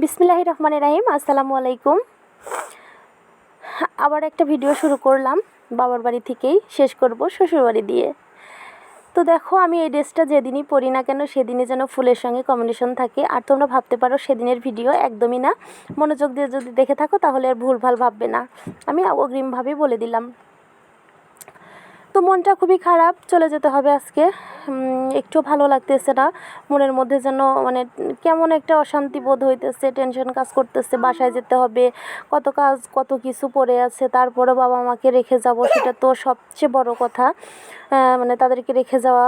বিসমিল্লাহির রহমানির রহিম। আসসালামু আলাইকুম। আবার একটা ভিডিও শুরু করলাম বাবার বাড়ি থেকেই, শেষ করব শ্বশুর বাড়ি দিয়ে। তো দেখো, আমি এই ড্রেসটা যেদিনই পরি না কেন সেদিনই যেন ফুলের সঙ্গে কম্বিনেশন থাকে। আর তোমরা ভাবতে পারো সেদিনের ভিডিও, একদমই না। মনোযোগ দিয়ে যদি দেখে থাকো তাহলে আর ভুলভাল ভাববে না, আমি অগ্রিমভাবেই বলে দিলাম। তো মনটা খুবই খারাপ, চলে যেতে হবে আজকে। একটু ভালো লাগতেছে না, মনের মধ্যে যেন মানে কেমন একটা অশান্তি বোধ হইতেছে, টেনশন কাজ করতেছে। বাসায় যেতে হবে, কত কাজ কত কিছু পড়ে আছে, তারপরে বাবা মাকে রেখে যাব, সেটা তো সবচেয়ে বড় কথা। মানে তাদেরকে রেখে যাওয়া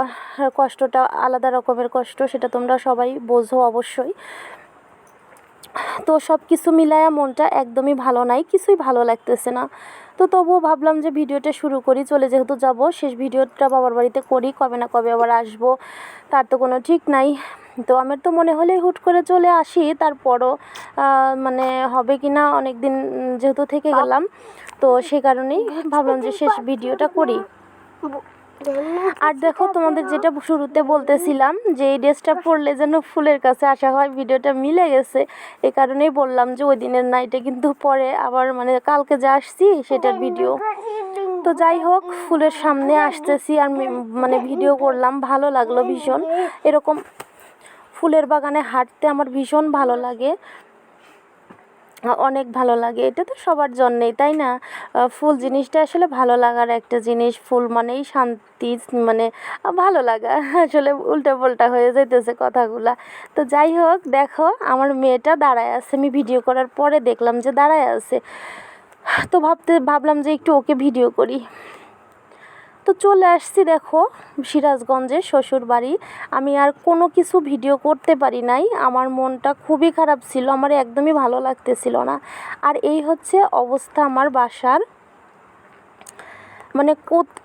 কষ্টটা আলাদা রকমের কষ্ট, সেটা তোমরা সবাই বোঝো অবশ্যই। তো সব কিছু মিলায়া মনটা একদমই ভালো নাই, কিছুই ভালো লাগতেছে না। তো তবুও ভাবলাম যে ভিডিওটা শুরু করি, চলে যেহেতু যাব, শেষ ভিডিওটা বাবার বাড়িতে করি। কবে না কবে আবার আসবো, তার তো কোনো ঠিক নাই। তো আমার তো মনে হলেই হুট করে চলে আসি, তারপরও মানে হবে কি না, অনেক দিন যেহেতু থেকে গেলাম, তো সে কারণেই ভাবলাম যে শেষ ভিডিওটা করি। আর দেখো, তোমাদের যেটা শুরুতে বলতেছিলাম যে এই ড্রেসটা পরলে যেন ফুলের কাছে আসা হয়, ভিডিওটা মিলে গেছে। এই কারণেই বললাম যে ওই দিনের নাইটে কিন্তু পরে আবার মানে কালকে যে আসছি সেটার ভিডিও। তো যাই হোক, ফুলের সামনে আসতেছি আর মানে ভিডিও করলাম, ভালো লাগলো ভীষণ। এরকম ফুলের বাগানে হাঁটতে আমার ভীষণ ভালো লাগে, অনেক ভালো লাগে। এটা তো সবার জন্যেই, তাই না? ফুল জিনিসটা আসলে ভালো লাগার একটা জিনিস। ফুল মানেই শান্তি, মানে ভালো লাগা। আসলে উল্টা পাল্টা হয়ে যাইতেছে কথাগুলা। তো যাই হোক, দেখো আমার মেয়েটা দাঁড়ায় আছে, আমি ভিডিও করার পরে দেখলাম যে দাঁড়ায় আছে। তো ভাবলাম যে একটু ওকে ভিডিও করি। তো চলে আসছি দেখো সিরাজগঞ্জে শ্বশুর বাড়ি। আমি আর কোনো কিছু ভিডিও করতে পারি নাই, আমার মনটা খুবই খারাপ ছিল, আমার একদমই ভালো লাগতেছিল না। আর এই হচ্ছে অবস্থা আমার বাসার, মানে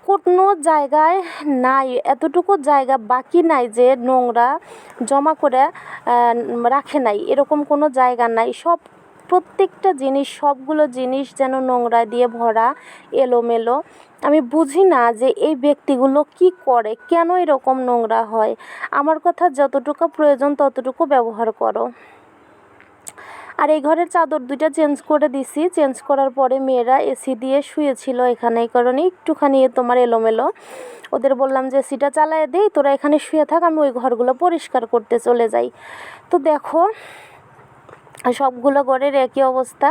কোনো জায়গায় নাই, এতটুকু জায়গা বাকি নাই যে নোংরা জমা করে রাখে নাই, এরকম কোনো জায়গা নাই। প্রত্যেকটা জিনিস, সবগুলো জিনিস যেন নোংরা দিয়ে ভরা, এলোমেলো। আমি বুঝি না যে এই ব্যক্তিগুলো কি করে, কেন এরকম নোংরা হয়। আমার কথা, যতটুকু প্রয়োজন ততটুকু ব্যবহার করো। আর এই ঘরের চাদর দুইটা চেঞ্জ করে দিছি, চেঞ্জ করার পরে মেয়েরা এসি দিয়ে শুয়েছিল এখানে, এই কারণে একটুখানি তোমার এলোমেলো। ওদের বললাম যে এসিটা চালায় দেই, তোরা এখানে শুয়ে থাক, আমি ওই ঘরগুলো পরিষ্কার করতে চলে যাই। তো দেখো সবগুলো ঘরের একই অবস্থা।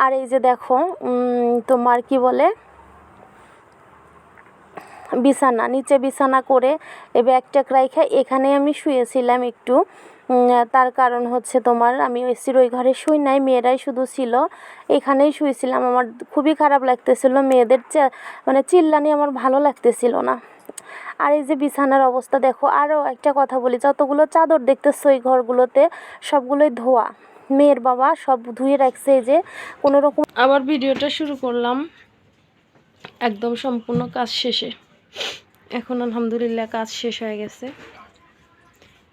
আর এই যে দেখো তোমার কি বলে, বিছানা, নিচে বিছানা করে এই ব্যাগটা রাইখা এখানে আমি শুয়েছিলাম একটু। তার কারণ হচ্ছে তোমার, আমি এসির ওই ঘরে শুই নাই, মেয়েরাই শুধু ছিল, এখানেই শুয়েছিলাম। আমার খুবই খারাপ লাগতেছিল, মেয়েদের মানে চিল্লানি আমার ভালো লাগতেছিল না। আর এই যে বিছানার অবস্থা দেখো। আরও একটা কথা বলি, যতগুলো চাদর দেখতেছো এই ঘরগুলোতে সবগুলোই ধোয়া, মেয়ের বাবা সব ধুয়ে রাখছে। এই যে কোনো রকম আবার ভিডিওটা শুরু করলাম একদম সম্পূর্ণ কাজ শেষে। এখন আলহামদুলিল্লাহ কাজ শেষ হয়ে গেছে।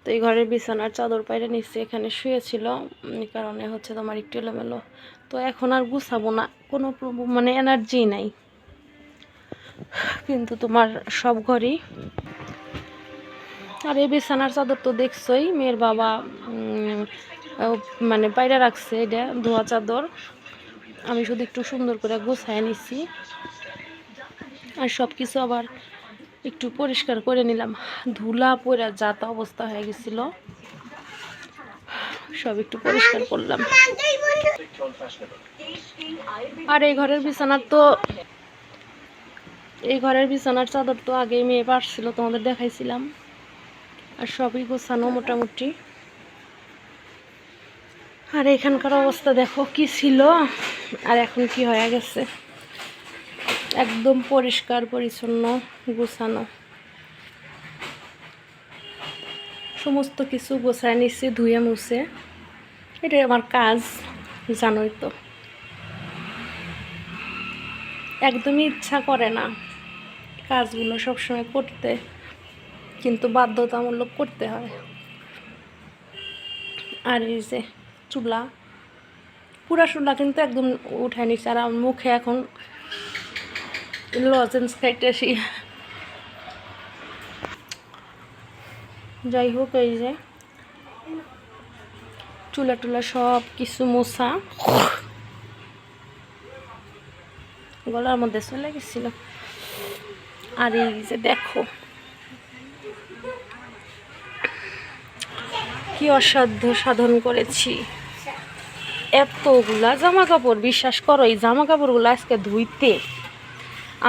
তো এই ঘরের বিছানার চাদর পাইরে নিচ্ছে, এখানে শুয়েছিল, এই কারণে হচ্ছে তোমার একটু এলোমেলো। তো এখন আর গুছাবো না, কোনো মানে এনার্জি নাই। কিন্তু তোমার সব ঘরই। আর এই বিছানার চাদর তো দেখছোই, মেয়ের বাবা মানে পায়রা রাখছে, এটা ধোয়া চাদর। আমি শুধু একটু সুন্দর করে গুছায় নিছি, আর সব কিছু আবার একটু পরিষ্কার করে নিলাম। ধুলা পড়া যাতা অবস্থা হয়ে গেছিল, সব একটু পরিষ্কার করলাম। আর এই ঘরের বিছানার চাদর তো আগেই মেয়ে পারছিল, তোমাদের দেখাইছিলাম। আর সবই গোছানো মোটামুটি। আর এখানকার অবস্থা দেখো কি ছিল আর এখন কি হয়ে গেছে, একদম পরিষ্কার পরিচ্ছন্ন গোছানো। সমস্ত কিছু গোছায় নিচ্ছে, ধুয়ে মুছে। এটাই আমার কাজ, জানোই তো। একদমই ইচ্ছা করে না কাজগুলো সবসময় করতে, কিন্তু বাধ্যতামূলক করতে হয়। আর এই যে চুলা, পুরা চুলা কিন্তু একদম উঠায় নিচ্ছে। আর আমার মুখে এখন লজেন্স খাইতেছি। যাই হোক, এই যে চুলা টুলা সব কিছু মোছা, গলার মধ্যে চলে গেছিল। আর এই যে দেখো কি অসাধ্য সাধন করেছি, এতগুলা জামা কাপড়। বিশ্বাস করো এই জামা কাপড়গুলো আজকে ধুইতে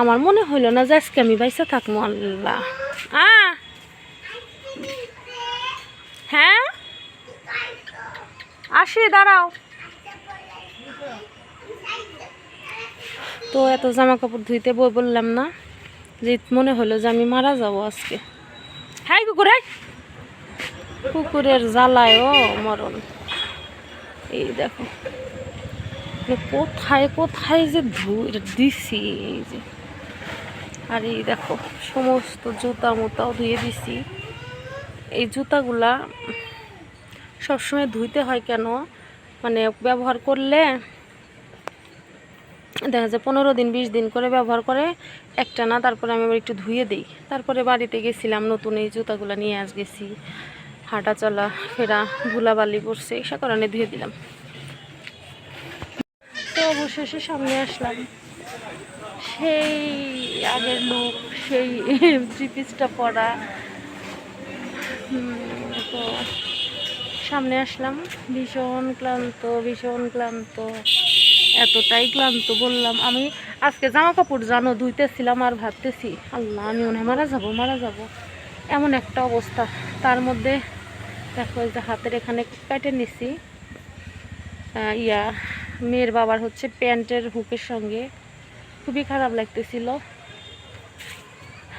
আমার মনে হইলো না যে আজকে আমি বাইসা থাকবো। আল্লাহ, হ্যাঁ আসি, দাঁড়াও। তো এত জামা কাপড় ধুইতে বললাম না যে মনে হলো যে আমি মারা যাবো আজকে। হাই কুকুর, হাই কুকুরের জ্বালায় ও মরণ। এই দেখো কোথায় কোথায় যে দিছি, এই যে। আর এই দেখো সমস্ত জুতা মুতাও ধুয়ে দিছি। এই জুতাগুলা সবসময় ধুইতে হয় কেন, মানে ব্যবহার করলে দেখা যায় 15 দিন 20 দিন করে ব্যবহার করে একটা না, তারপরে আমি আবার একটু ধুয়ে দিই। তারপরে বাড়িতে গেছিলাম, নতুন এই জুতাগুলো নিয়ে গেছি, হাঁটা চলা ফেরা ধুলাবালি পড়ছে, সে কারণে ধুয়ে দিলাম। তো অবশেষে সামনে আসলাম, সেই আগের লুক, সেই 3 পিসটা পরা। তো সামনে আসলাম, ভীষণ ক্লান্ত, ভীষণ ক্লান্ত, এতটাই ক্লান্ত বললাম। আমি আজকে জামা কাপড় জানো ধুইতেছিলাম আর ভাবতেছি আল্লাহ আমি মনে হয় মারা যাবো মারা যাবো, এমন একটা অবস্থা। তার মধ্যে দেখো যে হাতের এখানে কেটে নিছি, মেয়ের বাবার হচ্ছে প্যান্টের হুকের সঙ্গে, খুবই খারাপ লাগতেছিল।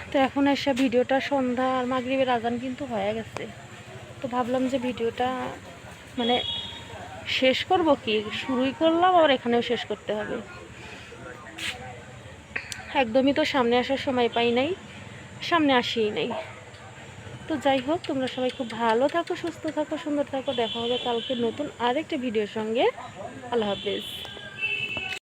তো এখন এসে ভিডিওটা সন্ধ্যা আর মাগরিবের আজান কিন্তু হয়ে গেছে। তো ভাবলাম যে ভিডিওটা মানে শেষ করব, কি শুরুই করলাম আবার এখানেও শেষ করতে হবে। একদমই তো সামনে আসার সময় পাই নাই, সামনে আসিই নাই। তো যাই হোক, তোমরা সবাই খুব ভালো থাকো, সুস্থ থাকো, সুন্দর থাকো। দেখা হবে কালকে নতুন আরেকটা ভিডিওর সঙ্গে। আল্লাহ হাফেজ।